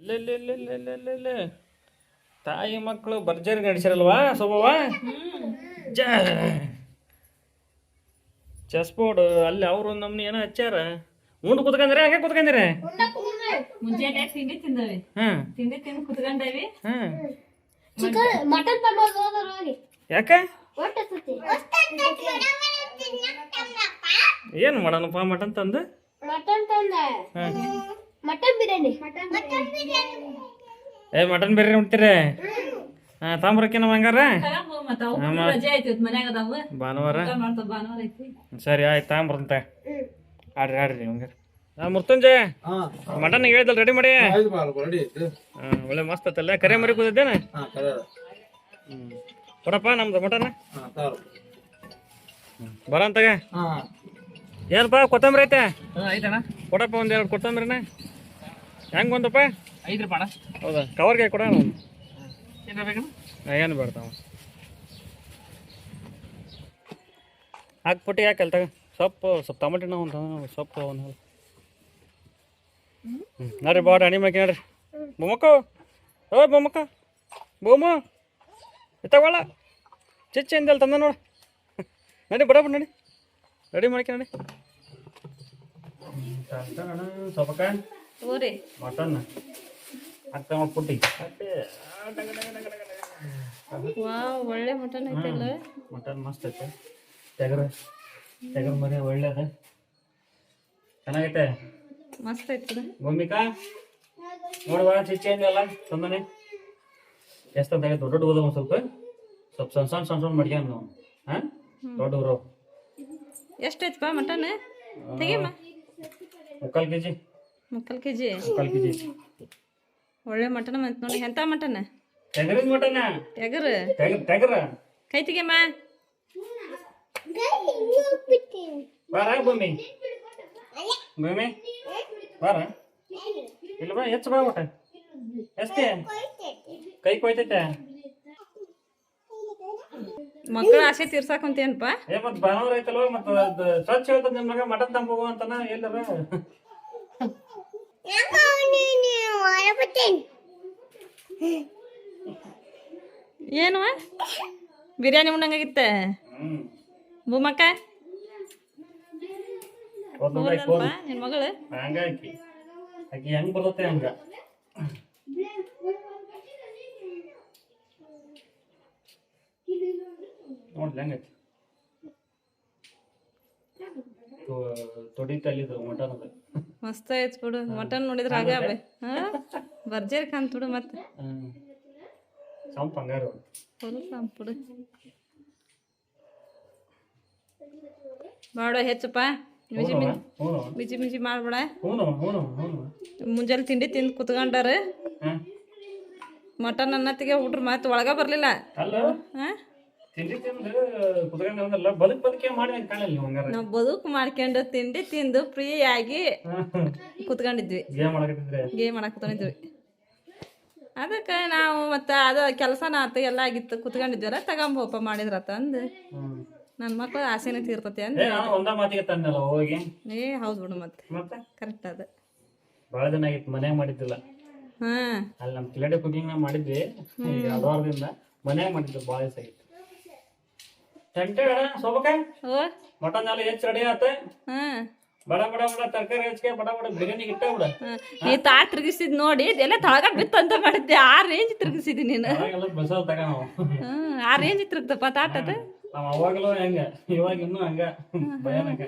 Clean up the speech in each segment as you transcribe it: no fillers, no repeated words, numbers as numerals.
ಇಲ್ಲ ತಾಯಿ ಮಕ್ಕಳು ಭರ್ಜರಿ ನಡೆಸಿರಲ್ವಾ ಸ್ವಭಾವ ಜ ಚೆಸ್ ಬೋರ್ಡ್ ಅಲ್ಲಿ ಅವ್ರು ಒಂದು ನಮ್ನಿ ಏನೋ ಹಚ್ಚಾರ ಉಂಡು ಕುತ್ಕಂದ್ರೆ ಹಂಗೆ ಕುತ್ಕಂದಿರ ಮುಂಜಾನೆ ತಿಂಡಿ ತಿಂದವಿ ತಿಂಡಿ ತಿಂದು ಕುತ್ಕೊಂಡವಿ ಮಟನ್ ತಗೊಂಡು ಯಾಕ ಏನು ಮಾಡೋಣಪ್ಪ ಮಟನ್ ತಂದು ಮಟನ್ ತಂದ ಮಟನ್ ಬಿರಿಯಾನಿ ಮಟನ್ ಬೇರೆ ಉಂಟಿರಿ ತಾಮ್ರಕ್ಕೆ ನಮ್ಮ ಹಂಗಾರ ರಜೆ ಆಯ್ತು ಮನ್ಯಾಗ ಅದಾವ ಭಾನುವಾರ ಭಾನುವಾರ ಐತಿ ಸರಿ ಆಯ್ತು ತಾಮ್ರಂತ ಆಡ್ರಿ ಹಂಗಾರ ಮುರ್ತುಂಜಯ ಮಟನ್ ಹೇಳಿದಲ್ ರೆಡಿ ಮಾಡಿ ಒಳ್ಳೆ ಮಸ್ತ್ ಐತಲ್ಲ ಕರೆ ಮರಿ ಕೂದಿದ್ದೇನ ಕೊಡಪ್ಪ ನಮ್ದು ಮಟನ್ ಬರಂತಾಗ ಏನಪ್ಪ ಕೊತ್ತಂಬರಿ ಐತೆ ಐತಣ್ಣ ಕೊಡಪ್ಪ ಒಂದೆರಡು ಕೊತ್ತಂಬರಿನ ಹೆಂಗ್ ಬಂದಪ್ಪ 5 ರೂಪಾಯಿ ಹೌದಾ ಕವರ್ಗೆ ಕೊಡ ಏನ ಬೇಕಣ್ಣ ಏನು ಬೇಡ್ತಾವ ಹಾಕ್ಬಿಟ್ಟು ಯಾಕೆ ತಗ ಸೊಪ್ಪು ಸ್ವಲ್ಪ ಟೊಮೆಟೊ ಒಂದು ಸೊಪ್ಪು ಒಂದು ನೋಡ್ರಿ ಬಾಡ ಅಣಿ ಮಕ್ಕಿ ನೋಡ್ರಿ ಬೊಮ್ಮಕ್ಕ ಓ ಬೊಮ್ಮಕ್ಕ ಬೋಮ ತಗೊಳ್ಳ ಚಿಚ್ಚ ಎಂದಲ್ ತಂದ ನೋಡು ನಡಿ ಬಡ ನಡಿ ರೆಡಿ ಮಾಡ್ಕೊ ನಡಿ ಸೊಪ್ಪಕ್ಕ ಓರಿ ಮಟನ್ ಹಾಕ್ತಾ ಪುಟ್ಟಿ ವಾವ್ ಒಳ್ಳೆ ಮಟನ್ ಐತಲ್ಲ ಮಟನ್ ಮಸ್ತ್ ಐತೆ ಟಗರ್ ಮರಿ ಒಳ್ಳೇದ ಚೆನ್ನಾಗೈತೆ ಮಸ್ತ್ ಐತಿ ಭೂಮಿಕಾ ನೋಡುವ ಚಿಚ್ಚಿ ಅಂದಲ್ಲ ತಂದನೆ ಎಷ್ಟು ಅಂತ ದೊಡ್ಡ ದೊಡ್ಡ ಹೋದ ಸ್ವಲ್ಪ ಸಣ್ಣ ಮಡ್ಗ್ಯಾನ ನಾವು ಹಾಂ ದೊಡ್ಡ ಊರು ಎಷ್ಟೈತಪ್ಪ ಮಟನ್ ತೆಗಿಯಮ್ಮ 3/4 ಕೆಜಿ 3/4 ಕೆಜಿ ಒಳ್ಳೆ ಮಟನ್ ಅಂತ ನೋಡಿ ಎಂತ ಮಟನ್ ಟಗರಿನ ಮಟನ್ ಟಗರ ಕೈ ತೆಗಿಯಮ್ಮ ಬಾರ ಭೂಮಿ ಬಾರ ಇಲ್ಲ ಬಾ ಹೆಚ್ಚು ಬಾ ಊಟ ಎಷ್ಟೇ ಕೈ ಕೊಯ್ತೈತೆ ಮಕ್ಕಳ ಆಸೆ ತೀರ್ಸಾಕಂತೇನಪ್ಪ ಮತ್ ಭಾನುವಾರ ಐತಲ್ವ ಮತ್ತ ಸ್ವಚ್ಛ ಹೇಳ್ತದ ನಿಮ್ ಮಗ ಮಟನ್ ತಂಬೋಗು ಅಂತಾನ ಎಲ್ಲರ ಏನು ಬಿರಿಯಾನಿ ಉಣ್ಣಂಗಾಗಿತ್ತ ಭೂಮಕ್ಕ ನಿನ್ ಮಗಳು ಹಂಗ ಆಕಿ ಹೆಂಗ್ ಬರುತ್ತೆ ಹಂಗ ನೋಡ್ಲಿ ಹಂಗೈತಿ ತೊಡಿತಲ್ಲಿದ್ದು ಮಟನ್ ಅದು ಮಸ್ತ್ ಆಯ್ತು ಬಿಡು ಮಟನ್ ನೋಡಿದ್ರ ಆಗ ಭರ್ಜರಿ ಕಾಂತ ಬಿಡು ಮತ್ತೆ ಸಂಪ್ ಹಂಗಾರ ಫುಲ್ ಸಂಪ್ ಬಿಡು ಮಾಡ ಹೆಚ್ಚಪ್ಪ ಮಿಜಿ ಮಿಜಿ ಮಾಡ್ಬೇಡ ಮುಂಜಾನೆ ತಿಂಡಿ ತಿಂದು ಕುತ್ಕೊಂಡಾರ ಮಟನ್ ಅನ್ನತ್ತಿಗೆ ಹುಡ್ರು ಮತ್ತೆ ಒಳಗ ಬರ್ಲಿಲ್ಲ ನಾವು ಬದುಕು ಮಾಡ್ಕೊಂಡು ತಿಂಡಿ ತಿಂದು ಫ್ರೀ ಆಗಿ ಕುತ್ಕೊಂಡಿದ್ವಿ ಗೇಮ್ ಮಾಡಕ್ ಕುತ್ಕೊಂಡಿದ್ವಿ ಅದಕ್ಕೆ ನಾವು ಮತ್ತೆ ಅದ ಕೆಲಸನ ಆತ ಎಲ್ಲ ಆಗಿತ್ತು ಕುತ್ಕೊಂಡಿದ್ವಲ್ಲ ತಗೊಂಬೋಪ ಮಾಡಿದ್ರತ್ತ ಅಂದು ನನ್ನ ಮಕ್ಳು ಆಸೆನೇ ತೀರ್ತತಿ ಅಂದ ಹೌದು ಬಿಡು ಮತ್ತೆ ಕರೆಕ್ಟ್ ಅದ ಭಾಳ ದಿನ ಆಗಿತ್ತು ಮನ್ಯಾಗ ಮಾಡಿದ್ದಿಲ್ಲ ಅಲ್ಲಿ ನಮ್ಮ ಕಿಲಾಡಿ ಕುಕಿಂಗ್ ಮಾಡಿದ್ವಿ ಹಲವಾರದಿಂದ ಮನ್ಯಾಗ ಮಾಡಿದ್ವಿ ಭಾಳ ದಿವಸ ಆಗಿತ್ತು ಮಟನ್ ಎಲ್ಲ ಹೆಚ್ಚು ರೆಡಿ ಆತ ಬಡ ಬಡ ಬಡ ತರಕಾರಿ ಹೆಚ್ಚಿಗೆ ಬಡ ಬಡ ಬಿರಿಯಾನಿ ಇಟ್ಟ ಬಿಡ ನೀ ತಾಟ್ ತಿರುಗಿಸಿದ್ ನೋಡಿ ಎಲ್ಲ ತಳಗ ಬಿತ್ತು ಅಂತ ಮಾಡಿದ್ದೆ ಆ ರೇಂಜ್ ತಿರುಗಿಸಿದಿ ನೀನು ಬಸಲ್ ತಗ ನಾವು ಆ ರೇಂಜ್ ತಿರುಗ್ತಪ್ಪ ತಾಟ್ ಅದು ನಾವ್ ಅವಾಗಲೂ ಹೆಂಗ ಇವಾಗ ಇನ್ನೂ ಹಂಗ ಭಯಾನಕ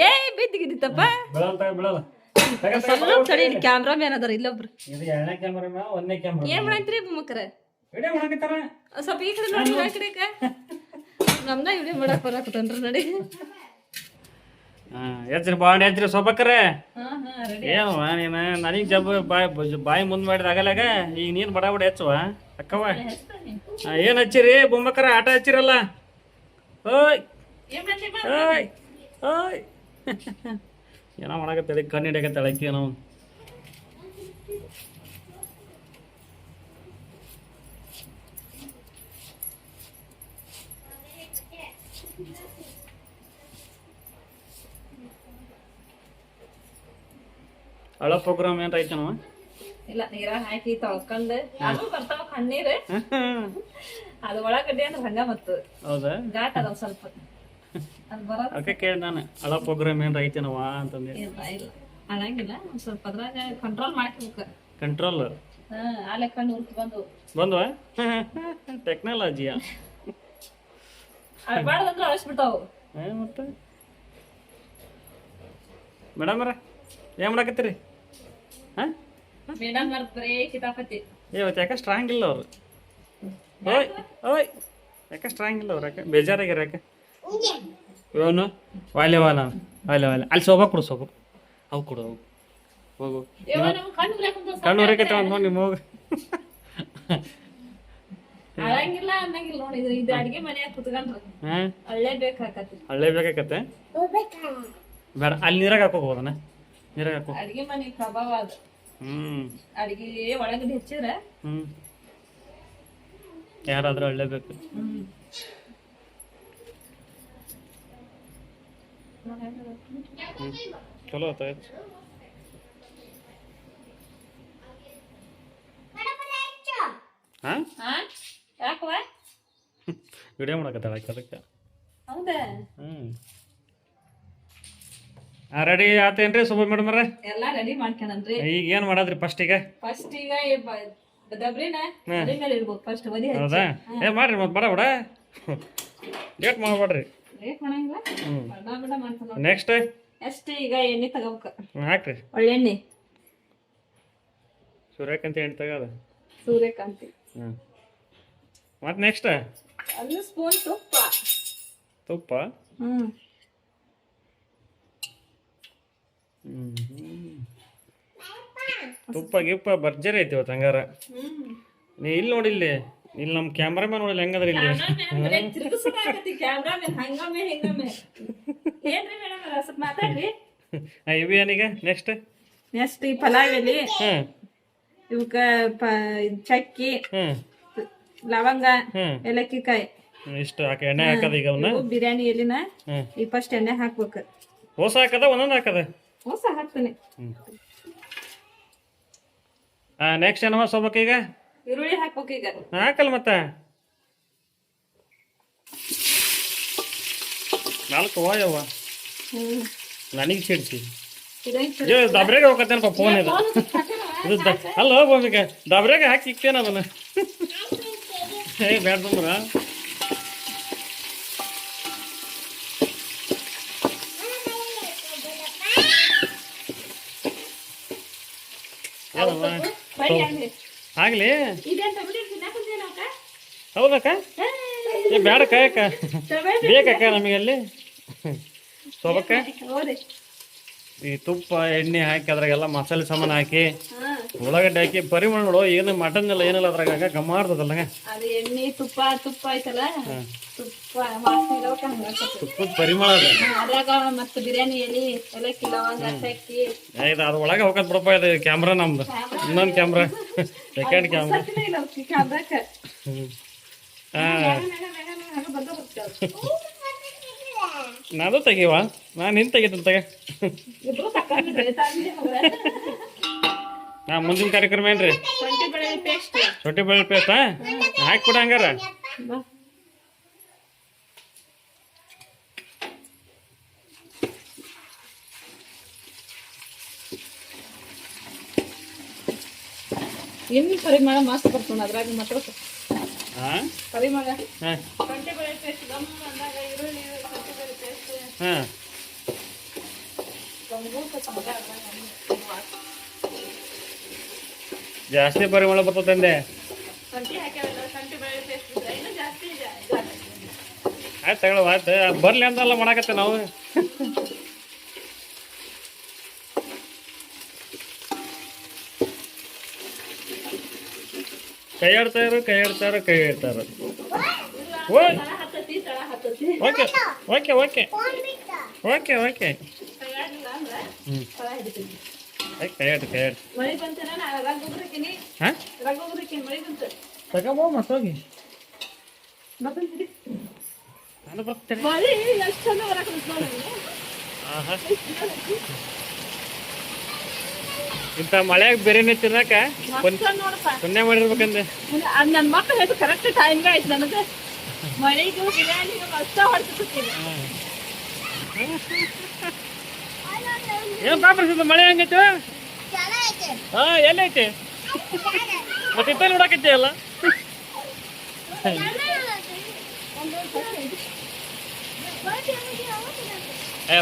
ಏ ಬಿದ್ದಿಗಿದ್ದಪ್ಪ ಬಿಡಲ್ಲ ತಗ ಬಿಡಲ್ಲ ಸ್ವಲ್ಪ ತಡಿ ಕ್ಯಾಮ್ರಾಮ್ಯಾನ್ ಅದಾರ ಇಲ್ಲೊಬ್ರು ಇದು 2ನೇ ಕ್ಯಾಮ್ರಾ 1ನೇ ಕ್ಯಾಮ್ರಾ ಏನ್ ಮಾಡಂತ್ರಿ ಮಕ್ಕರ ವಿಡಿಯೋ ಮಾಡಕತ್ತಾರ ಸ್ವಲ್ಪ ಈ ಕಡೆ ನೋಡಿ ಆ ಕಡೆ ನಮ್ದ ವಿಡಿಯೋ ಮಾಡಕ್ ಬರಾಕತ್ತನ್ರಿ ನಡಿ ಎಜ್ರಿ ಬಾಂಡ್ ಎಜ್ರಿ ಸೊಬಕ್ರೆ ಏನು ನೀನು ನನಗೆ ಬಾಯಿ ಮುಂದೆ ಮಾಡಿದ ಆಗಲಾಗ ಈಗ ನೀನು ಬಡ ಬಡ ಹೆಚ್ಚುವ ಅಕ್ಕವ ಏನು ಹಚ್ಚಿರಿ ಬೊಂಬಕ್ಕರ ಆಟ ಹಚ್ಚಿರಲ್ಲ ಓಯ್ ಓಯ್ ಓಯ್ ಏನೋ ಮಾಡಕತ್ತಳಿ ಕಣ್ಣು ಹಿಡಿಯಕತ್ತಳ ಅಕ್ಕಿ ಏನೋ ಹಳ ಪ್ರೋಗ್ರಾಮ್ ಏನು ಐತೆ ನಾವು ಇಲ್ಲ ನೀರಾಗ ಹಾಕಿ ತೊಳ್ಕೊಂಡು ಅದು ಬರ್ತಾವ ಕಣ್ಣೀರು ಅದು ಒಳಗಡ್ಡೆ ಅಂದ್ರೆ ಹಂಗ ಮತ್ತು ಹೌದಾ ಘಾಟ್ ಅದಾವ ಸ್ವಲ್ಪ ಅದು ಬರೋದು ಅದಕ್ಕೆ ಕೇಳಿ ನಾನು ಹಳ ಪ್ರೋಗ್ರಾಮ್ ಏನ್ರ ಐತೇನವ ಅಂತಂದೆ. ಇಲ್ಲ ಇಲ್ಲ ಆಗಂಗಿಲ್ಲ ಒಂದ್ ಸ್ವಲ್ಪ ಅದ್ರಾಗ ಕಂಟ್ರೋಲ್ ಮಾಡ್ಕೋಬೇಕು. ಕಂಟ್ರೋಲ್ ಆಲೆ ಕಣ್ಣು ಉರ್ತು ಬಂದು ಬಂದ್ವಾ ಟೆಕ್ನಾಲಜಿಯ ಅಳ್ಬಾರ್ದಂದ್ರೆ ಅಳಿಸ್ಬಿಡ್ತಾವು. ಮತ್ತೆ ಮೇಡಮ್ರ ಏನು ಮಾಡಕತ್ತೀರಿ? ಹಾಂ ಮೇಡಮ್ ಬರ್ತ ಬರೀ ಕಿತಾಪತಿ. ಇವತ್ತು ಯಾಕೆ ಸ್ಟ್ರಾಂಗ್ ಇಲ್ಲ ಅವರು? ಓಯ್ ಓಯ್ ಯಾಕೆ ಸ್ಟ್ರಾಂಗ್ ಇಲ್ಲ ಅವ್ರು? ಯಾಕೆ ಬೇಜಾರಾಗ್ಯಾರ? ಯಾಕೆ ಇವನು ವಾಲೆ ವಾಲ ವಾಲೆ ವಾಲೆ ಅಲ್ಲಿ ಸೋಬಾ ಕೊಡು, ಸೋಬಾ ಅವು ಕೊಡು, ಅವು ಹೋಗು. ಕಣ್ಣು ಹೊರಕೈತೆ ಒಂದು ನೋಡಿ ನಿಮ್ಮ ಹೋಗು. ಅಳಂಗಿಲ್ಲ ಅನ್ನಂಗಿಲ್ಲ ನೋಡಿ. ಇದು ಅಡಿಗೆ ಮನೆಯಾಗ ಕುತ್ಕೊಂಡ್ರೆ ಹಾಂ ಅಳ್ಳೇ ಬೇಕಾಕತಿ. ಹಳ್ಳೆ ಬೇಕಾಕತ್ತೆ ಬೇಡ, ಅಲ್ಲಿ ನೀರಾಗ ಹಾಕೋಬೋದನ? ನೀರಾಗ ಹಾಕೋ. ಅಡಿಗೆ ಮನೆ ಪ್ರಭಾವ ಅದು. ಅಡಿಗೆ ಒಳಗಡೆ ಹೆಚ್ಚಿದ್ರೆ ಯಾರಾದ್ರೂ ಹಳ್ಳೇಬೇಕು. ಚಲೋ ಆಯ್ತು. ಹಾಂ ಯಾಕವ ವಿಡಿಯೋ ಮಾಡಕತ್ತಾಳ ಅದಕ್ಕೆ. ಹೌದಾ? ರೆಡಿ ಆತೇನ್ರಿ ಸುಬ್ಬ ಮೇಡಮ್ರ? ಎಲ್ಲಾ ರೆಡಿ ಮಾಡ್ಕೊಂಡ್ರಿ. ಈಗ ಏನ್ ಮಾಡದ್ರಿ ಫಸ್ಟ್ ಈಗ? ಫಸ್ಟ್ ಈಗ ದಬ್ರಿನ ಒಲೆ ಮೇಲೆ ಇಡ್ಬೇಕು. ಫಸ್ಟ್ ಒದಿ ಹಚ್ಚಿ. ಹೌದಾ? ಏ ಮಾಡ್ರಿ ಮತ್ತೆ ಬಡ ಬಡ ಲೇಟ್ ಮಾಡ್ಬೇಡ್ರಿ. ಲೇಟ್ ಮಾಡಂಗಿಲ್ಲ, ಬಡ ಬಡ ಮಾಡ್ಕೊಂಡು. ನೆಕ್ಸ್ಟ್ ನೆಕ್ಸ್ಟ್ ಈಗ ಎಣ್ಣೆ ತಗೋಬೇಕು. ಹಾಕ್ರಿ ಒಳ್ಳೆಣ್ಣೆ, ಸೂರ್ಯಕಾಂತಿ ಎಣ್ಣೆ ತಗೋದ. ಸೂರ್ಯಕಾಂತಿ. ಮತ್ತೆ ನೆಕ್ಸ್ಟ್ 1 ಸ್ಪೂನ್ ತುಪ್ಪ. ತುಪ್ಪ ತುಪ್ಪ ಗಿಪ್ಪ ಭರ್ಜರಿ ಐತಿ ಇವತ್ತು ಹಂಗಾರ. ನೀ ಇಲ್ಲಿ ನೋಡಿಲ್ಲಿ, ಇಲ್ಲಿ ನಮ್ಮ ಕ್ಯಾಮ್ರಾಮನ್ ನೋಡಿಲ್ಲ ಹೆಂಗದ್ರಿ ಇಲ್ಲಿ. ಇವಿ ಏನೀಗ ನೆಕ್ಸ್ಟ್? ನೆಕ್ಸ್ಟ್ ಈ ಪಲಾವ್ ಎಲೆ, ಇವಕ್ಕ ಚಕ್ಕಿ, ಲವಂಗ, ಏಲಕ್ಕಿ ಕಾಯಿ ಇಷ್ಟು ಹಾಕಿ ಎಣ್ಣೆ ಹಾಕದ. ಈಗ ಅವನ್ನ ಬಿರಿಯಾನಿ ಎಲಿನ ಈ ಫಸ್ಟ್ ಎಣ್ಣೆ ಹಾಕ್ಬೇಕು. ಹೊಸ ಹಾಕದ ಒಂದೊಂದು ಹಾಕದ? ಹೊಸ ಹಾಕ್ತೀನಿ. ನೆಕ್ಸ್ಟ್ ಏನವ ಸೋಬಕ್ ಈಗ? ಈರುಳ್ಳಿ ಹಾಕ್ಬೇಕು ಈಗ. ಹಾಕಲ್ ಮತ್ತ 4 ಯವ್ವ ನನಗೆ ಸಿಡ್ಸಿ ದಬ್ರೆಗೆ ಹೋಗತ್ತೇನಪ್ಪ ಫೋನ್ ಇದು. ಇದು ಅಲ್ಲ ಹೋಗ್ಬೇಕ ದಬ್ರೆಗೆ ಹಾಕಿ ಇಕ್ತೇನ ಅದನ್ನ. ಏ ಬೇಡ ಬಂದ್ರ ಆಗ್ಲಿ. ಹೌದಕ್ಕ? ಏ ಬೇಡಕ್ಕ, ಯಾಕ ಬೇಕಕ್ಕ ನಮಗೆ ಅಲ್ಲಿ ಸೋಬಕ್ಕ. ಈ ತುಪ್ಪ ಎಣ್ಣೆ ಹಾಕಿ ಅದ್ರಾಗೆಲ್ಲ ಮಸಾಲೆ ಸಾಮಾನು ಹಾಕಿ ಉಳ್ಳಾಗಡ್ಡೆ ಹಾಕಿ ಪರಿಮಳ ನೋಡು. ಏನು ಮಟನ್ ಎಲ್ಲ ಏನಿಲ್ಲ ಅದ್ರಾಗ ಗಮ್ಮಾಡ್ತದಲ್ಲ. ಅದು ಎಣ್ಣೆ ತುಪ್ಪ ತುಪ್ಪ ಐತಲ್ಲ, ತುಪ್ಪದ ಪರಿಮಳ ಅದ ಅದ್ರಾಗ ಮತ್ತೆ ಬಿರಿಯಾನಿ ಎಲೆ, ಏಲಕ್ಕಿ, ಲವಂಗ, ಚಕ್ಕಿ. ಇದು ಅದ್ರ ಒಳಗೆ ಹೋಗತ್ ಬಿಡಪ್ಪ. ಇದು ಕ್ಯಾಮ್ರಾ ನಮ್ದು, ಇನ್ನೊಂದು ಕ್ಯಾಮ್ರಾ, ಸೆಕೆಂಡ್ ಕ್ಯಾಮ್ರಾ. ನಾನು ತೆಗಿವ, ನಾನು ನಿನ್ ತೆಗಿತೀನಿ ತಗ. ನಾ ಮುಂದಿನ ಕಾರ್ಯಕ್ರಮ ಏನ್ರಿ? ಶುಂಠಿ ಬೆಳ್ಳುಳ್ಳಿ ಪೇಸ್ಟ್ ಹಾಕಿ ಕೊಡ ಹಂಗಾರ. ಎಣ್ಣೆ ಪರಿಮಳ ಮಸ್ತ್ ಬರ್ತದೆ ಅದ್ರಾಗ ಮಾತ್ರ. ಪರಿಮಳ ಜಾಸ್ತಿ ಪರಿಮಳ ಬರ್ತದಂದೆ. ಆಯ್ತು ತಗೊಳ್ಳುವ, ಆಯ್ತು ಬರ್ಲಿ ಅಂತಲ್ಲ ಮಾಡಾಕತ್ತೆ ನಾವು. ಕೈ ಆಡ್ತಾರು ಕೈ ಆಡ್ತಾರು ಕೈ ಆಡ್ತಾರು. Okay okay okay okay okay ಕೈ ಆಡು ಕೈ ಆಡು. ಹಾಂ ತಗೊಂಬೋ ಮತ್ತೋಗಿ ನಾನು ಬರ್ತೇನೆ. ಇಂಥ ಮಳೆಯಾಗ ಬೇರೆನೇ ತಿನ್ನಕ ನೋಡಪ್ಪ ಪುಣ್ಯ ಮಾಡಿರ್ಬೇಕಂದ್ರೆ. ಅದು ನನ್ನ ಮಕ್ಕಳು ಹೇಳಿ ಕರೆಕ್ಟ್ ಟೈಮ್ಗೆ ಆಯ್ತು ನನಗೆ. ಮಳೆಗೂ ಬಿರಿಯಾನಿಗೂ ಮಸ್ತ ಹೊಡ್ತಿರ್ತೀನಿ. ಏನು ಪಾಪ ಮಳೆ ಹಂಗೈತೆ? ಹಾ ಎಲ್ಲೈತೆ ಮತ್ತೆ ಇತ್ತ ನೋಡಕೈತಿ ಅಲ್ಲ.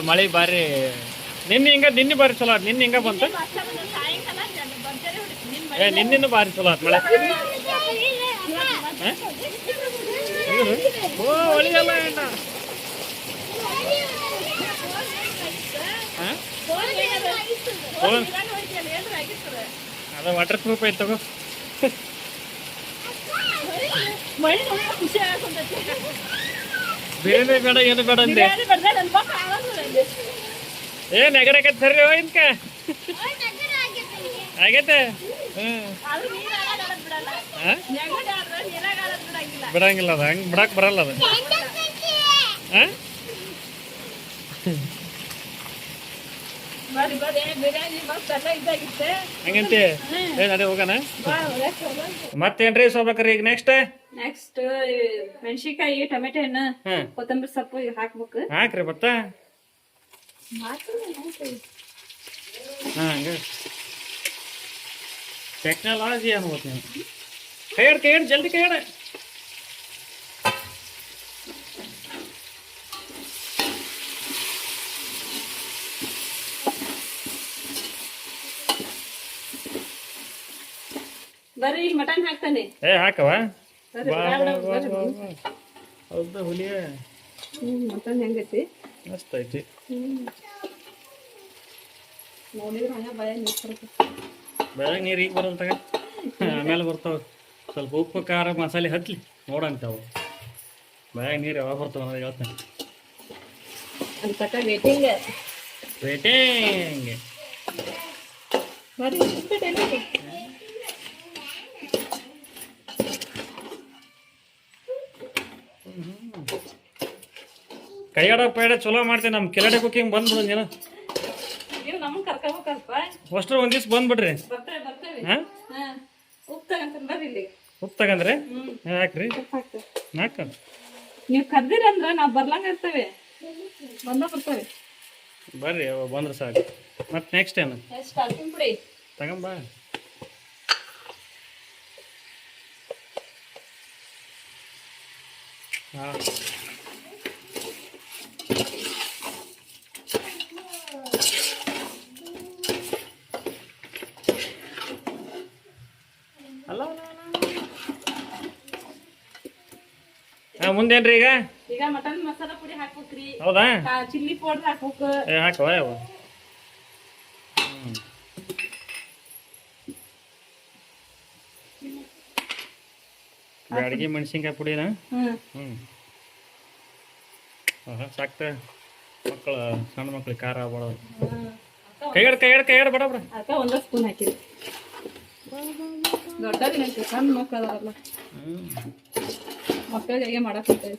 ಮಳೆ ಬಾರಿ ನಿನ್ನೆ ಬಾರಿ ಚಲೋ ಆತ್. ನಿನ್ನೆ ಹಿಂಗ ಬಂತ. ನಿನ್ನಿನ್ನು ಬಾರಿ ಚಲೋ ಆತ್ ಮಳೆ. ಓ ಒಳಿಯಲ್ಲ ಏನ ಅದ ವಾಟರ್ ಪ್ರೂಫ್ ಐತೆ ತಗೋ. ಬೇರೆ ಬೇಡ ಏನು ಬೇಡ ಅಂದೆ. ಏನ್ ನೆಗಡಕತ್ ಸರಿ ಇಂಕ ಆಗೈತೆ. ಬಿಡಂಗಿಲ್ಲ ಅದ ಹಂಗ್ ಬಿಡಕ್ ಬರಲ್ಲ ಅದ. ಹಂಗಂತೆ ಏನ್ ಅದೇ ಹೋಗೋಣ. ಮತ್ತೇನ್ರಿ ಸೋಬೇಕ್ರಿ ಈಗ ನೆಕ್ಸ್ಟ್ ಮೆಣಸಿನ್ಕಾಯಿ ಟೊಮೆಟೊ ಹಣ್ಣು ಕೊತ್ತಂಬರಿ ಸೊಪ್ಪು ಹಾಕ್ಬೇಕು. ಹಾಕ್ರಿ ಮತ್ತ ಹಂಗ ಟೆಕ್ನಾಲಜಿ ಅನ್ಬೋದು ನೀವು. ಕೈ ಹಿಡ್ ಜಲ್ದಿ ಕೈ ಹಿಡ. ಬರ್ರಿ ಈಗ ಮಟನ್ ಹಾಕ್ತಾನೆ. ಹಾಕವ ಹೌದಾ ಹುಲಿಯ ಮಟನ್ ಹೆಂಗೈತಿ? ಮಸ್ತ್ ಐತಿ. ನೋಡಿದ್ರೆ ಹಂಗ ಭಯ ನೀರು ಬೆಳಗ್ಗೆ ನೀರು ಈಗ ಬರಲ್ಲ ತಗ. ಆಮೇಲೆ ಬರ್ತಾವ. ಸ್ವಲ್ಪ ಉಪ್ಪು ಖಾರ ಮಸಾಲೆ ಹತ್ಲಿ ನೋಡಂತಾವು. ಬೆಳಗ್ಗೆ ನೀರು ಯಾವಾಗ ಬರ್ತಾವ ಅನ್ನೋದು ಹೇಳ್ತೇನೆ. ಅಂತಕ ವೇಟಿಂಗ್ ಬರ್ರಿ. ಕೈಯಾಡ ಪೈಡ ಚಲೋ ಮಾಡ್ತೀನಿ. ನಮ್ಮ ಕಿಲಾಡಿ ಕುಕಿಂಗ್ ಬಂದ್ಬಿಡು ನೀನು. ನೀವು ನಮ್ಮನ್ನ ಕರ್ಕೋಬೇಕಲ್ಪ. ಅಷ್ಟ್ರ ಒಂದ್ ದಿವ್ಸ ಬಂದ್ಬಿಡ್ರಿ. ಬರ್ತೇವೆ. ಹಾಂ ಉಪ್ಪು ತಗಂತ ಬರ್ರಿ ಇಲ್ಲಿ. ಉಪ್ಪು ತಗಂದ್ರಿ ಹಾಕ್ರಿ. ಹಾಕ ನೀವು ಕರ್ದಿರ ಅಂದ್ರ ನಾವು ಬರ್ಲಂಗ ಇರ್ತೇವೆ. ಬರ್ತೇವೆ ಬರ್ರಿ ಬಂದ್ರೆ ಸಾಕು. ಮತ್ತೆ ನೆಕ್ಸ್ಟ್ ಏನು ಪುಡಿ ತಗೊಂಬ. ಹಾಂ ಅಲ್ಲ ಮುಂದೇನ್ರಿ ಈಗ ಮಟನ್ ಮಸಾಲಾ ಪುಡಿ ಹಾಕ್ಬೇಕ್ರಿ. ಹೌದಾ ಚಿಲ್ಲಿ ಪೌಡರ್ ಹಾಕ್ಬೇಕು. ಹಾಕವ ಯಾವ ಬ್ಯಾಡಗಿ ಮೆಣಸಿನ್ಕಾಯಿ ಪುಡಿನ. ಸಾಕ್ತ ಮಕ್ಕಳು ಸಣ್ಣ ಮಕ್ಳಿಗೆ ಖಾರ ಆಗ್ಬಾರ್ದು. ಕೈಯಾಡ ಬೇಡ ಬಿಡ. ಅದಕ್ಕೆ ಒಂದೇ ಸ್ಪೂನ್ ಹಾಕಿರಿ. ದೊಡ್ಡದಿನ ಸಣ್ಣ ಮಕ್ಕಳು ಅದಾರಲ್ಲ ಮಕ್ಕಳಿಗೆ ಮಾಡಕ್ ಹೋಗ್ತೇವೆ.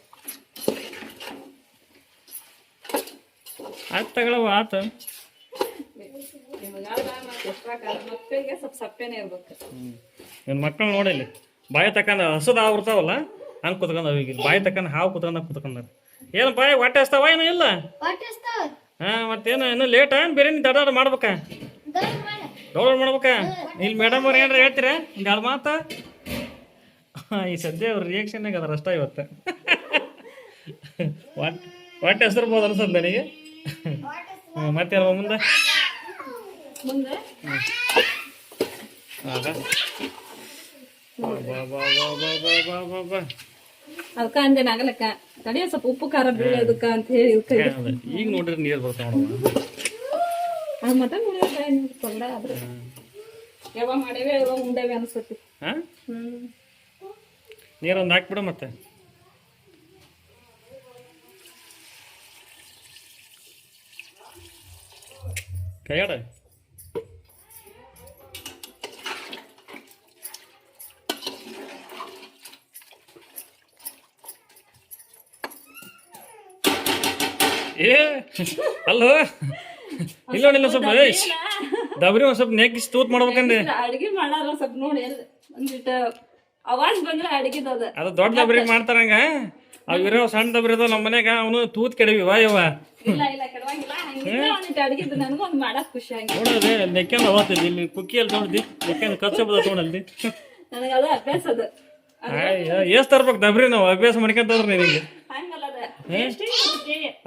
ಆಯ್ತು ತಗೊಳವ ಆತು. ಮಕ್ಕಳಿಗೆ ಸ್ವಲ್ಪ ಸಪ್ಪೆನೇ ಇರ್ಬೇಕು. ನಿನ್ನ ಮಕ್ಕಳು ನೋಡಿಲ್ಲಿ ಬಾಯಿ ತಕ್ಕಂದ ಹಸದ ಹಾವು ಇರ್ತಾವಲ್ಲ ಹಂಗೆ ಕುತ್ಕೊಂಡ್ ಈಗ ಬಾಯಿ ತಕ್ಕಂದ ಹಾವು ಕುತ್ಕೊಂಡಾರ. ಏನು ಬಾಯಿ ಹೊಟ್ಟೆ ಹಸ್ತಾವ ಏನೋ ಇಲ್ಲ? ಹಾಂ ಮತ್ತೇನು ಇನ್ನೂ ಲೇಟಾ? ಬೇರೆ ನೀನು ದಡ ಮಾಡ್ಬೇಕಾ? ಡೌನ್ಲೋಡ್ ಮಾಡ್ಬೇಕಾ? ಇಲ್ಲಿ ಮೇಡಮ್ ಅವ್ರು ಏನಾರ ಹೇಳ್ತೀರಾ ಒಂದು ಎರಡು ಮಾತು? ಈ ಸದ್ಯ ಅವ್ರ ರಿಯಾಕ್ಷನ್ನಾಗ ಅದಾರ ಅಷ್ಟ ಇವತ್ತು. ಹೊಟ್ಟೆ ಹೆಸರ್ಬೋದು ಅನ್ಸದ್ ನನಗೆ. ಮತ್ತೇನು ಮುಂದೆ ಅದಕ್ಕ ಅಂದೇನ ಆಗಲಕ್ಕ ತಡಿಯ ಸ್ವಲ್ಪ ಉಪ್ಪು ಖಾರ ಬೀಳೋದಕ್ಕ ಅಂತ ಹೇಳಿ ಈಗ ನೋಡ್ರಿ ನೀರು ಬರ್ತಾವ ಮಟನ್ ತೊಂದ್ರೆ ಆದ್ರೆ ಯಾವಾಗ ಮಾಡೇವೆ ಯಾವಾಗ ಉಂಡೇವೆ ಅನ್ಸತಿ. ನೀರೊಂದು ಹಾಕ್ಬಿಡ ಮತ್ತೆ. ಕೈಯಾಡ ಏ ಅಲ್ಲೋ ಇಲ್ಲ ಸ್ವಲ್ಪ ದಬ್ರಿ ಒಂದ್ ಸ್ವಲ್ಪ ನೆಕ್ಕಿಸಿ ತೂತ್ ಮಾಡ್ಬೇಕಂದ್ರೆ ಅಡ್ಗೆ ಮಾಡಾರ ಸ್ವಲ್ಪ ನೋಡಿ ಒಂದಿಟ್ಟು ಅವಾಜ್ ಬಂದ್ರೆ ಅಡ್ಗಿದ ಅದ ಅದು ದೊಡ್ಡ ದಬ್ರಿ ಮಾಡ್ತಾರಂಗ ಅವ್ ಇರೋ ಸಣ್ಣ ದಬ್ರಿ ಅದಾವ ನಮ್ಮ ಮನ್ಯಾಗ ಅವನು ತೂತ್ ಕೆಡವಿವ ಯವ್ವ ಇಲ್ಲ ಇಲ್ಲ ಕೆಡವಾಗಿಲ್ಲ ಹಂಗಿದ್ರೆ ಒಂದಿಟ್ಟು ಅಡ್ಗಿದ್ದು ನನಗೂ ಒಂದು ಮಾಡಕ್ ಖುಷಿ ಆಗಿ ನೋಡೋದೆ ನೆಕ್ಕೆಂದ ಅವತ್ತಿದ್ದು ಇಲ್ಲಿ ಕುಕ್ಕಿಯಲ್ಲಿ ನೋಡಿದ್ದಿ ನೆಕ್ಕೆಂದ ಕಚ್ಚಬದ ನೋಡಲ್ದಿ ನನಗೆ ಅದು ಅಭ್ಯಾಸ ಅದು ಎಷ್ಟ್ ತರ್ಬೇಕು ದಬ್ರಿ ನಾವು ಅಭ್ಯಾಸ ಮಾಡ್ಕೊಂತಂದ್ರ ನಿನಗೆ ಹಂಗಲ್ಲ ಅದ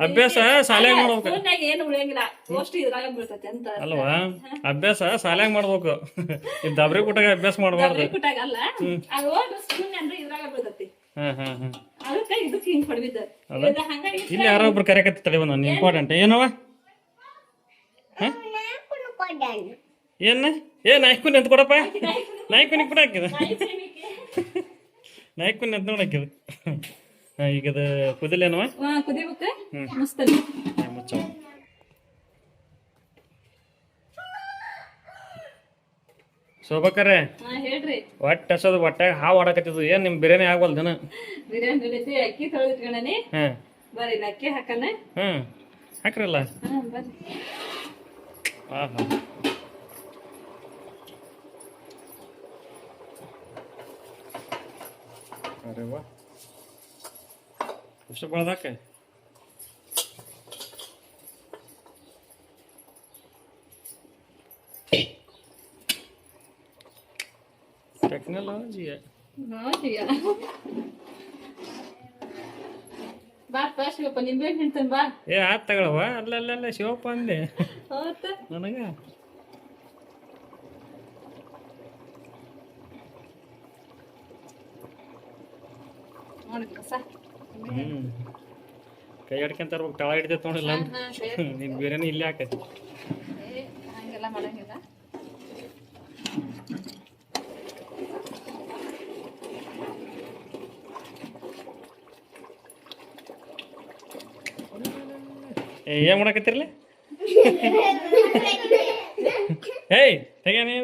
ಅಭ್ಯಾಸ ಶಾಲ್ಯಾಗ ಮಾಡ್ಬೇಕು ಫೋನ್ಯಾಗ ಏನು ಉಳಿಯಂಗಿಲ್ಲ ಅಷ್ಟು ಇದ್ರಾಗ ಬೀಳ್ತೈತಿ ಅಂತ ಅಲ್ವಾ ಅಭ್ಯಾಸ ಶಾಲ್ಯಾಗ ಮಾಡ್ಬೇಕು ಈ ದಬ್ರಿ ಕುಟಾಗ ಅಭ್ಯಾಸ ಮಾಡ್ಬಾರ್ದು ಕುಟ್ಟಾಗ ಅಲ್ಲ ಅದು ಹೋಗಿ ಸ್ಪೂನ್ ಅಂದ್ರೆ ಇದ್ರಾಗ ಬೀಳ್ತೈತಿ ಅದಕ್ಕೆ ಇದಕ್ಕೆ ಹಿಂಗ್ ಹೊಡ್ಬಿದ್ದ ಹಂಗಾಗಿ ಇಲ್ಲಿ ಯಾರೋ ಒಬ್ರು ಕರೆಕತ್ತಿ ತಡಿ ಒಂದು ಇಂಪಾರ್ಟೆಂಟ್ ಏನವ ಏನ ನಾಯ್ಕುನ್ ಅಂತ ಕೊಡಪ್ಪ ನಾಯ್ಕುನಿಗೆ ಕೂಡ ಹಾಕಿದ ನಾಯ್ಕುನ್ ಅಂತ ನೋಡಾಕಿದ ಈಗ ಅದು ಕುದಿಲೇನವ ಕುದಿಬೇಕು ಮಸ್ತಲ್ಲಿ ಮುಚ್ಚ ಶೋಭಕರೇ ಹೇಳ್ರಿ ಒಟ್ಟು ಹಸೋದು ಹೊಟ್ಟಾಗ ಹಾವು ಆಡಕತ್ತಿದ್ದು ಏನ್ ನಿಮ್ ಬಿರಿಯಾನಿ ಆಗ್ವಲ್ದನ ಬಿರಿಯಾನಿ ರೆಡಿ ಅಕ್ಕಿ ತೊಳೆದಿಟ್ಕೊಂಡನಿ ಹ್ಮ್ ಬರ್ರಿ ಅಕ್ಕಿ ಹಾಕನ ಹಾಕ್ರಲ್ಲ ಬರ್ರಿ ಆಹಾ ಅರೆ ವಾ ಎಷ್ಟು ಬಳದಾಕೆ ಟೆಕ್ನಾಲಜಿ ಬಾ ಶಿವಪ್ಪ ನಿಂಬೆ ಹೇಳ್ತೇನೆ ಬಾ ಆತ್ ತಗೊಳವ ಅಲ್ಲ ಶಿವಪ್ಪ ಅಂದೆ ನನಗ ನೋಡಿ ಕಸ ಕೈ ಹಿಡ್ಕೊಂತ ಇರ್ಬೇಕು ತಳ ಹಿಡಿತೈತೆ ನೋಡಿಲ್ಲ ನಿನ್ ಬಿರಿಯಾನಿ ಇಲ್ಲೇ ಹಾಕೈತಿ ಹಂಗೆಲ್ಲ ಮಾಡಂಗಿಲ್ಲ ಏನ್ ಮಾಡಕತ್ತಿರ್ಲಿ ಏಯ್ ತೆಗೇನಿ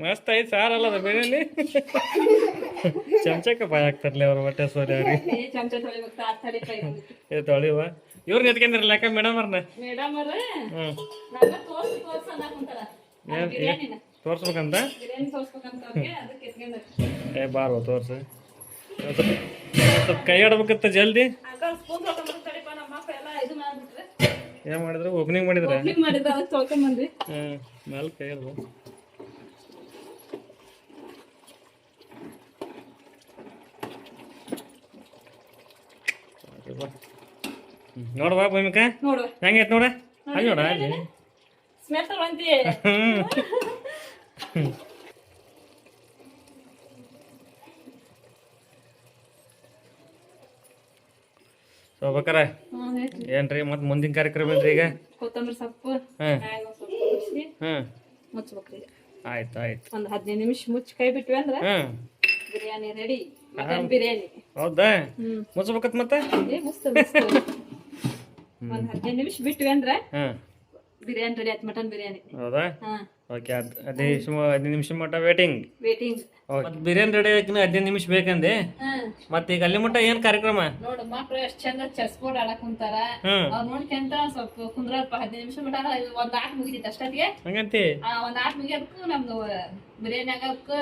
ಮಸ್ತ್ ಐತಿ ಸಾರ್ ಅಲ್ಲ ಅದು ಬಿರಿಯಾನಿ ಚಮಚಕ್ಕೆ ಬಾಯ್ ಹಾಕ್ತಾರಲ್ಲ ಅವ್ರ ಹೊಟ್ಟೆ ಸೋರಿ ಅವ್ರಿಗೆ ತೊಳಿವ ಇವ್ರನ್ನ ಎತ್ಕೊಂಡಿರಲ್ಲ ಯಾಕ ಮೇಡಮ್ ಅವ್ರನ್ನ ತೋರ್ಸ್ಬೇಕಂತ ಬಾರ್ವ ತೋರ್ಸು ಸ್ವಲ್ಪ ಕೈ ಆಡ್ಬೇಕತ್ತ ಜಲ್ದಿ ಏನ್ ಮಾಡಿದ್ರು ಓಪನಿಂಗ್ ಮಾಡಿದ್ರ ಮ್ಯಾಲ ಕೈ ಆಡ್ಬೋ ನೋಡ್ವಾ ಭೂಮಿಕಾ ಹೆಂಗೈತ್ ನೋಡ ಅಲ್ಲಿ ನೋಡ ಅಲ್ಲಿ ಶೋಭಕರ ಏನ್ರಿ ಮತ್ ಮುಂದಿನ ಕಾರ್ಯಕ್ರಮ ಏನ್ರಿ ಈಗ ಕೊತ್ತಂಬರಿ ಸೊಪ್ಪು ಮುಚ್ಬೇಕ್ರಿ ಆಯ್ತು ಆಯ್ತು ಒಂದ್ 15 ನಿಮಿಷ ಮುಚ್ಚಿ ಕೈ ಬಿಟ್ವಿ ಅಂದ್ರ ಬಿರಿಯಾನಿ ರೆಡಿ ಮಟನ್ ಬಿರಿಯಾನಿ ಹೌದಾ ಮುಚ್ಚಬೇಕತ್ ಮತ್ತೆ ಒಂದ್ 15 ನಿಮಿಷ ಬಿಟ್ವಿ ಅಂದ್ರ ಬಿರಿಯಾನಿ ರೆಡಿ ಆಯ್ತು ಮಟನ್ ಬಿರಿಯಾನಿ ಹೌದಾ ಓಕೆ 15 ನಿಮಿಷ ಮಟ್ಟ ವೇಟಿಂಗ್ ಮತ್ತೆ ಬಿರಿಯಾನಿ ರೆಡಿ ಆಗಿ 15 ನಿಮಿಷ ಬೇಕಂದೆ ಮತ್ತೆ ಈಗ ಅಲ್ಲಿ ಮಟ್ಟ ಏನ್ ಕಾರ್ಯಕ್ರಮ ನೋಡು ಮಕ್ಳು ಎಷ್ಟ್ ಚಂದ ಚೆಸ್ ಬೋರ್ಡ್ ಆಡಕ್ ಕುಂತಾರ ಅವ್ರು ನೋಡ್ಕೊಂತ ಸ್ವಲ್ಪ ಕುಂದ್ರಪ್ಪ 15 ನಿಮಿಷ ಮಟ್ಟ ಒಂದ್ ಆಟ ಮುಗಿದಿತ್ತು ಅಷ್ಟೊತ್ತಿಗೆ ಹಂಗಂತಿ ಒಂದ್ ಆಟ ಮುಗಿಯೋದಕ್ಕೂ ನಮ್ದು ಬಿರಿಯಾನಿ ಆಗೋದಕ್ಕೂ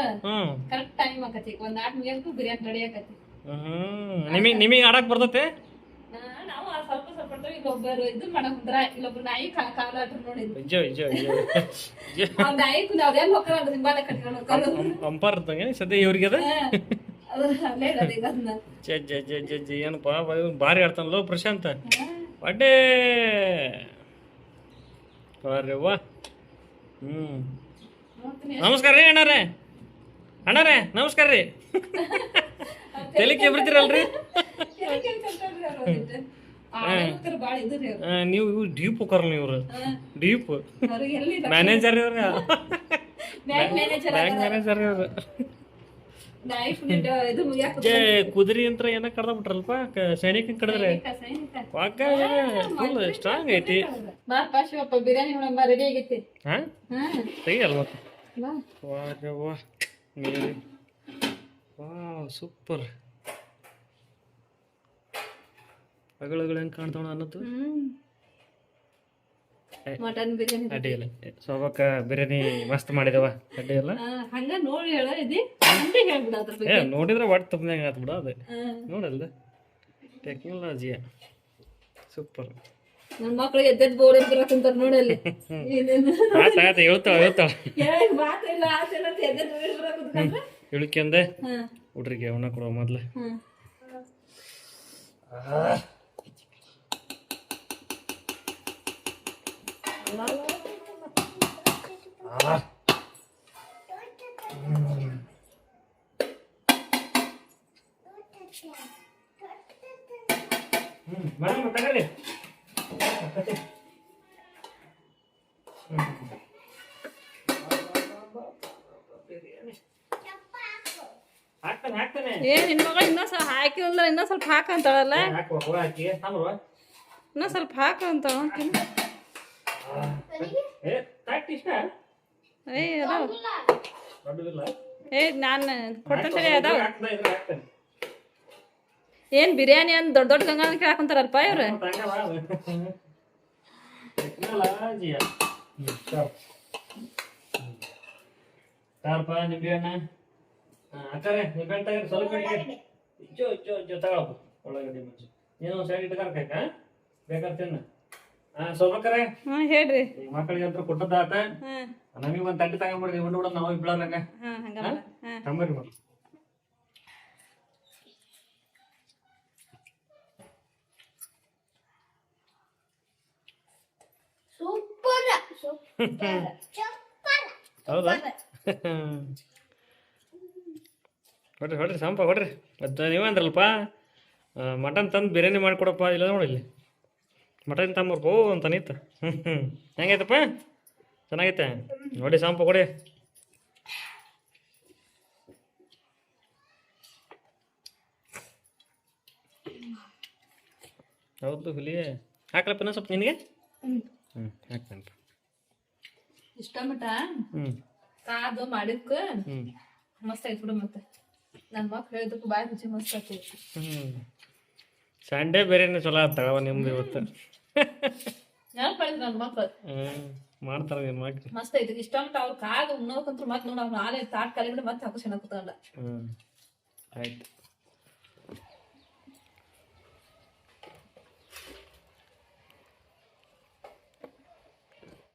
ಕರೆಕ್ಟ್ ಟೈಮ್ ಆಕತಿ ಒಂದ್ ಆಟ ಮುಗಿಯೋದಕ್ಕೂ ಬಿರಿಯಾನಿ ರೆಡಿ ಆಕತಿ ನಿಮಗೆ ಆಡಕ್ ಬರ್ತತೆ ನಾವು ಸ್ವಲ್ಪ ಸ್ವಲ್ಪ ಇಲ್ಲೊಬ್ಬರು ಇದು ಮಾಡಕ್ ಕುಂದ್ರ ಇಲ್ಲೊಬ್ರು ನಾಯಿ ಕಾಲ ನೋಡಿದ್ವಿ ನಾಯಿ ಅದೇನ್ ಹೋಗ್ತಾರ ಅದ್ರ ಹಿಂಬಾಲ ಕಟ್ಕೊಂಡು ಅಂಪಾರ್ ಇದ್ದಂಗೆ ಸದ್ಯ ಇವ್ರಿಗೆ ಅದ ಏನಪ್ಪ ಭಾರಿ ಆಡ್ತಾನಲ್ಲ ಪ್ರಶಾಂತ ಅಡ್ಡೇ ವಾ ನಮಸ್ಕಾರ ರೀ ಅಣ್ಣಾರೇ ಅಣ್ಣಾರೇ ನಮಸ್ಕಾರ ರೀ ತೆಲಿಕೆ ಬಿಡ್ತೀರಲ್ರಿ ನೀವು ಡೀಪ್ ಹೋಗ್ರ ಇವ್ರು ಡೀಪ್ ಮ್ಯಾನೇಜರ್ ಇವ್ರ ಬ್ಯಾಂಕ್ ಮ್ಯಾನೇಜರ್ ಇವ್ರು ಕುದುರೆ ಅಂತ ಏನ ಕಡ್ದ ಬಿಟ್ರಲ್ಪ ಸೈನಿಕ ಕಡಿದ್ರೆ ಫುಲ್ ಸ್ಟ್ರಾಂಗ್ ಐತಿ ಬಿರಿಯಾನಿ ರೆಡಿ ಆಗೈತಿ ಹಾ ತೆಗಿಯಲ್ಲ ಮತ್ತೆ ಸೂಪರ್ ಅಗಳು ಹೆಂಗೆ ಕಾಣ್ತಾವ ಅನ್ನೋದು ಮಟನ್ ಬಿರಿಯಾನಿ ಅಡ್ಡಿ ಇಲ್ಲ ಸೋಬಕ್ಕ ಬಿರಿಯಾನಿ ಮಸ್ತ್ ಮಾಡಿದವ ಅಡ್ಡಿ ಇಲ್ಲ ಹಂಗ ನೋಡಿ ಹೇಳ ಇದಿ ಹಂಗೆ ಹೇಳ್ಬಿಡ ಅದ್ರ ಬಗ್ಗೆ ನೋಡಿದ್ರೆ ಒಟ್ಟು ತುಂಬಂಗೆ ಆತು ಬಿಡ ಅದು ನೋಡಲ್ದ ಟೆಕ್ನಾಲಜಿ ಸೂಪರ್ ನನ್ನ ಮಕ್ಳಿಗೆ ಎದ್ದೆದ್ದು ಬೋರ್ ಇರ್ಬೇಕಂತಾರ ನೋಡಲ್ಲಿ ಆತ ಹೇಳ್ತಾಳ ಮಾತಿಲ್ಲ ಆಸೆಲ್ಲ ಎದ್ದೆದ್ದು ಇರ್ಬೇಕು ಇಳಿಕೆಂದೆ ಹುಡ್ರಿಗೆ ಅವನ್ನ ಕೊಡುವ ಮೊದ್ಲು ಮೇಡಮ್ ತಗೊಳ್ಳಿ ಹಾಕ್ತಾನೆ ಏನ್ ನಿನ್ ಮಗ ಇನ್ನೂ ಸ್ವಲ್ಪ ಹಾಕಿಲ್ಲ ಇನ್ನೂ ಸ್ವಲ್ಪ ಹಾಕಂತಾಳಲ್ಲ ಹಾಕಿ ಸಾಂಬಾರು ಇನ್ನೂ ಸ್ವಲ್ಪ ಹಾಕಂತಾಳ ಇಷ್ಟ ಅದಾವ ದೊಡ್ಡದಿಲ್ಲ ನಾನು ಕೊಡ್ತೇನೆ ಅದಾವ ಹಾಕ್ತಾನೆ ಏನ್ ಬಿರಿಯಾನಿ ಅಂತ ದೊಡ್ಡ ದೊಡ್ಡ ಗಂಗಾಳ ಕೇಳಾಕಂತಾರಲ್ಪ ಇವ್ರು ತಾರಪ್ಪ ನಿಂಬೆಹಣ್ಣ ಅಕ್ಕಾರೆ ನಿಂಬೆಹಣ್ಣು ತಗೊಂಡು ಸ್ವಲ್ಪ ತಗೊಳಪ್ಪ ಒಳಗಡೆ ಮುಂಚೆ ನೀನು ಸೈಡ್ ಇಟ್ಕಾರ್ಕಾಕ ಬೇಕಾದ್ರೆ ತಿನ್ನ ಸ್ವಲ್ಪಕ್ಕರೆ ಹೇಳ್ರಿ ಮಕ್ಕಳಿಗೆ ಅಂತ ಕೊಟ್ಟದ್ದಾತ ನಮಗೆ ಒಂದು ತಟ್ಟಿ ತಗೊಂಡ್ಬಿಡ್ರಿ ಉಂಡು ಬಿಡ ನಾವು ಬಿಡೋದಂಗ ತಂಬರಿ ಮಾಡಿ ಸೂಪರ್ ಹೌದಾ ಹೊಡ್ರಿ ಸಂಪ ಹೊಡ್ರಿ ಅದು ನೀವೇ ಅಂದ್ರಲ್ಪ ಮಟನ್ ತಂದು ಬಿರಿಯಾನಿ ಮಾಡಿಕೊಡಪ್ಪ ಇಲ್ಲ ನೋಡಿ ಇಲ್ಲಿ ಮಟನ್ ತಂಬರ್ಪೋ ಅಂತ ನೀತ ಹೆಂಗೈತಪ್ಪ ಚೆನ್ನಾಗೈತೆ ನೋಡಿ ಸಂಪ ಕೊಡಿ ಹೌದು ಹುಲಿ ಹಾಕ್ಲಪ್ಪ ಇನ್ನೂ ಸ್ವಲ್ಪ ನಿನಗೆ ಹಾಕ್ತೇನಪ್ಪ ಇಷ್ಟ ಮಟ ಹ್ಞೂ ಕಾದು ಮಾಡಿದ್ಕ ಮಸ್ತ್ ಆಯ್ತು ಬಿಡು ಮತ್ತೆ ನನ್ನ ಮಕ್ಳು ಹೇಳಿದಕ್ಕೂ ಬಾಯಿ ರುಚಿ ಮಸ್ತ್ ಆಗ್ತೈತಿ ಸಂಡೇ ಬಿರಿಯಾನಿ ಚಲೋ ಆಗ್ತಾವ ನಿಮ್ದು ಇವತ್ತು ನೆನಪಳಿದ್ರು ನನ್ನ ಮಕ್ಳು ಮಾಡ್ತಾರೆ ನಿಮ್ಮ ಮಕ್ಳು ಮಸ್ತ್ ಐತಿ ಇಷ್ಟ ಮಟ ಅವ್ರು ಕಾದು ಉಣ್ಣೋಕಂತ್ರು ಮತ್ತೆ ನೋಡ ಅವ್ನು ಆಲೆ ತಾಟ್ ಕಾಲಿ ಬಿಟ್ಟು ಮತ್ತೆ ಹಾಕು ಸಣ್ಣ ಕೂತಲ್ಲ ಆಯ್ತು